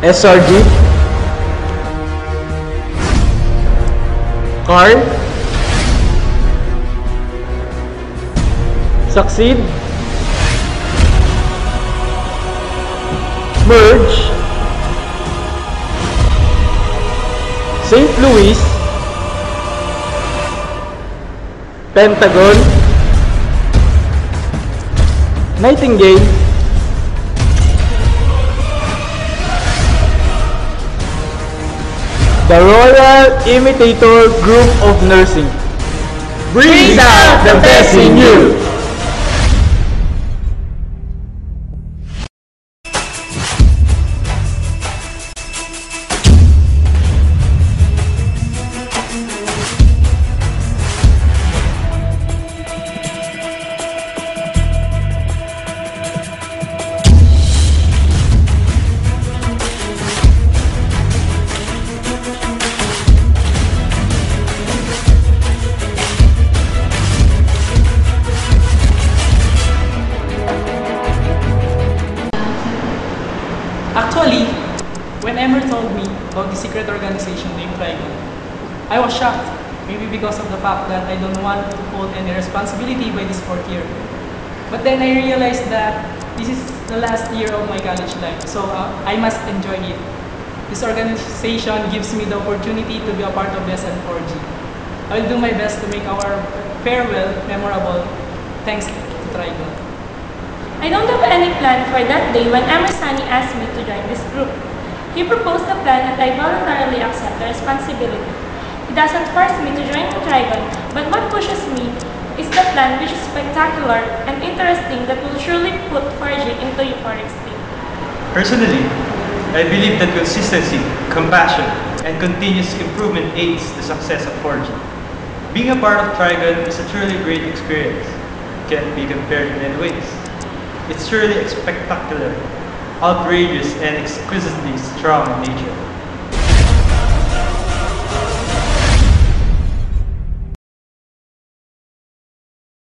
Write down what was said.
SRG, Carl, Succeed, Merge, St. Louis, Pentagon, Nightingale, the Royal Imitator Group of Nursing brings out the best in you. Actually, when Emmer told me about the secret organization named Trigon, I was shocked, maybe because of the fact that I don't want to hold any responsibility by this fourth year. But then I realized that this is the last year of my college life, so I must enjoy it. This organization gives me the opportunity to be a part of SN4G. I will do my best to make our farewell memorable, thanks to Trigon. I don't have any plan for that day when Emersani asked me to join this group. He proposed a plan and I voluntarily accept the responsibility. He doesn't force me to join the Trigon, but what pushes me is the plan, which is spectacular and interesting, that will surely put 4G into euphoric state. Personally, I believe that consistency, compassion, and continuous improvement aids the success of 4G. Being a part of Trigon is a truly great experience. It can't be compared in any ways. It's truly spectacular, outrageous, and exquisitely strong in nature.